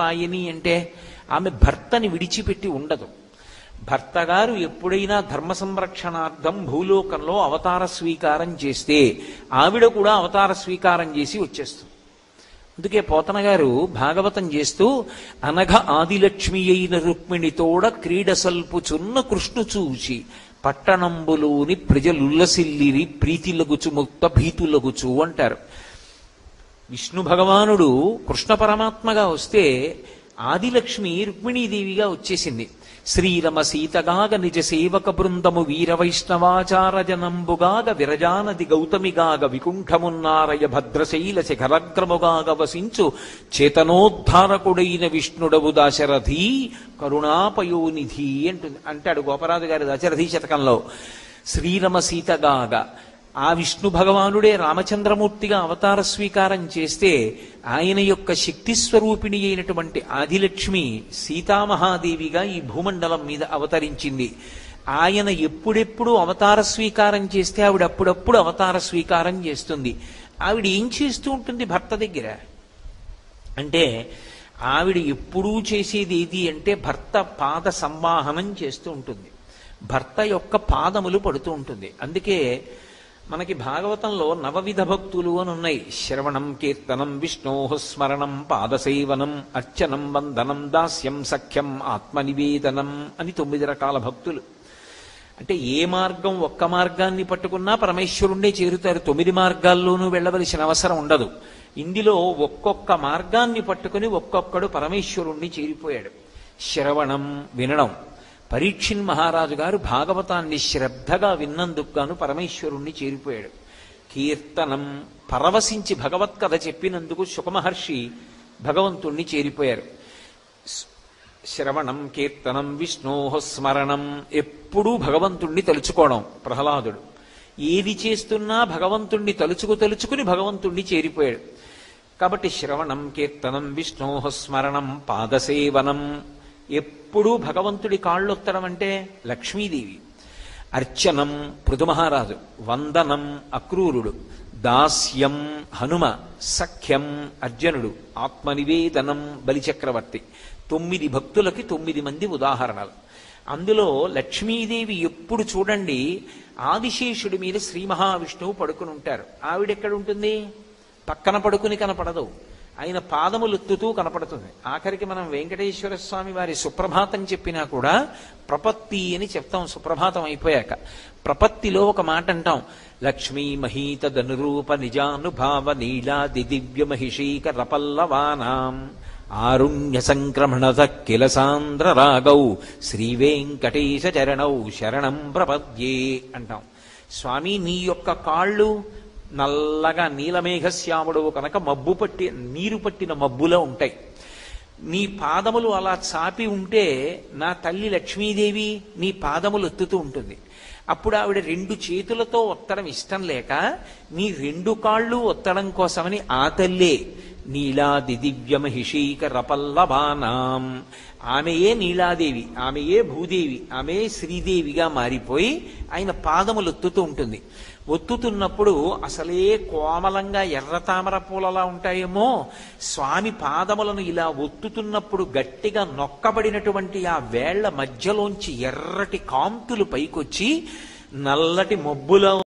కాత్యాయని అంటే ఆమె భర్తని విడిచిపెట్టి ఉండదు. భర్త గారు ఎప్పుడైనా ధర్మ సంరక్షణార్థం భూలోకంలో అవతార స్వీకారం చేస్తే ఆవిడ కూడా అవతార స్వీకారం చేసి వచ్చేస్తుంది. అందుకే పోతన గారు భాగవతం చేస్తూ అనఘ ఆదిలక్ష్మి అయిన రుక్మిణితోడ క్రీడసల్పుచున్న కృష్ణు చూచి పట్టణంబులోని ప్రజలుల్లసిల్లిరి ప్రీతిలగుచు ముక్త భీతులగుచు అంటారు. విష్ణు భగవానుడు కృష్ణ పరమాత్మగా వస్తే ఆదిలక్ష్మి రుక్మిణీదేవిగా వచ్చేసింది. శ్రీరమ సీతగాగ నిజ సేవక బృందము వీర వైష్ణవాచార జనంబుగాగ విరజానది గౌతమిగాగ వికుంఠమున్నారయ భద్రశైల శిఖరగ్రముగాగ వసించు చేతనోద్ధారకుడైన విష్ణుడవు దాశరథి కరుణాపయోనిధి అంటాడు గోపరాజు గారి దశరథి శతకంలో. శ్రీరమ సీతగాగ ఆ విష్ణు భగవానుడే రామచంద్రమూర్తిగా అవతార స్వీకారం చేస్తే ఆయన యొక్క శక్తి స్వరూపిణి అయినటువంటి ఆదిలక్ష్మి సీతామహాదేవిగా ఈ భూమండలం మీద అవతరించింది. ఆయన ఎప్పుడెప్పుడు అవతార స్వీకారం చేస్తే ఆవిడ అప్పుడప్పుడు అవతార స్వీకారం చేస్తుంది. ఆవిడ ఏం చేస్తూ ఉంటుంది భర్త దగ్గర అంటే ఆవిడ ఎప్పుడూ చేసేది ఏది అంటే భర్త పాద సంవాహనం చేస్తూ ఉంటుంది. భర్త యొక్క పాదములు పడుతూ ఉంటుంది. అందుకే మనకి భాగవతంలో నవవిధ భక్తులు అని ఉన్నాయి. శ్రవణం కీర్తనం విష్ణోః స్మరణం పాదసేవనం అర్చనం వందనం దాస్యం సఖ్యం ఆత్మనివేదనం అని 9 రకాల భక్తులు. అంటే ఏ మార్గం ఒక్క మార్గాన్ని పట్టుకున్నా పరమేశ్వరుణ్ణే చేరుతారు. 9 మార్గాల్లోనూ వెళ్ళవలసిన అవసరం ఉండదు. ఇందులో ఒక్కొక్క మార్గాన్ని పట్టుకుని ఒక్కొక్కడు పరమేశ్వరుణ్ణి చేరిపోయాడు. శ్రవణం వినడం, పరీక్షిన్ మహారాజు గారు భాగవతాన్ని శ్రద్ధగా విన్నందుకు గాను పరమేశ్వరుణ్ణి చేరిపోయాడు. కీర్తనం, పరవశించి భగవత్కథ చెప్పినందుకు శుకమహర్షి భగవంతుణ్ణి చేరిపోయారు. శ్రవణం కీర్తనం విష్ణోః స్మరణం, ఎప్పుడూ భగవంతుణ్ణి తలుచుకోవడం ప్రహ్లాదుడు. ఏది చేస్తున్నా భగవంతుణ్ణి తలుచుకుని భగవంతుణ్ణి చేరిపోయాడు. కాబట్టి శ్రవణం కీర్తనం విష్ణోః స్మరణం పాదసేవనం, ఎప్పుడూ భగవంతుడి కాళ్ళొత్తడం అంటే లక్ష్మీదేవి. అర్చనం పృథుమహారాజు, వందనం అక్రూరుడు, దాస్యం హనుమ, సఖ్యం అర్జునుడు, ఆత్మనివేదనం బలిచక్రవర్తి. 9 భక్తులకి 9 మంది ఉదాహరణలు. అందులో లక్ష్మీదేవి ఎప్పుడు చూడండి ఆదిశేషుడి మీద శ్రీ మహావిష్ణువు పడుకుని ఉంటారు. ఆవిడెక్కడ ఉంటుంది? పక్కన పడుకుని కనపడదు, ఆయన పాదములెత్తుతూ కనపడుతుంది. ఆఖరికి మనం వెంకటేశ్వర స్వామి వారి సుప్రభాతం చెప్పినా కూడా ప్రపత్తి అని చెప్తాం. సుప్రభాతం అయిపోయాక ప్రపత్తిలో ఒక మాట అంటాం, లక్ష్మీ మహీత ధనురూప నిజానుభావ నీలాది దివ్య మహిషీక రపల్లవానాం ఆరుణ్య సంక్రమణత కిల సాంద్ర రాగౌ శ్రీ వెంకటేశ చరణౌ శరణం ప్రపద్యే అంటాం. స్వామి నీ యొక్క కాళ్ళు నల్లగా నీలమేఘశ్యాముడు కనుక నీరు పట్టిన మబ్బులో ఉంటాయి. నీ పాదములు అలా చాపి ఉంటే నా తల్లి లక్ష్మీదేవి నీ పాదములు ఎత్తుతూ ఉంటుంది. అప్పుడు ఆవిడ 2 చేతులతో ఒత్తడం ఇష్టం లేక నీ 2 కాళ్ళు ఒత్తడం కోసమని ఆ తల్లే నీలాది దివ్య మహిషీక రపల్లవానాం, ఆమెయే నీలాదేవి, ఆమెయే భూదేవి, ఆమె శ్రీదేవిగా మారిపోయి ఆయన పాదములు ఒత్తుతూ ఉంటుంది. ఒత్తుతున్నప్పుడు అసలే కోమలంగా ఎర్ర తామర పూలలా ఉంటాయేమో, స్వామి పాదములను ఇలా ఒత్తుతున్నప్పుడు గట్టిగా నొక్కబడినటువంటి ఆ వేళ్ల మధ్యలోంచి ఎర్రటి కాంతులు పైకొచ్చి నల్లటి మబ్బులో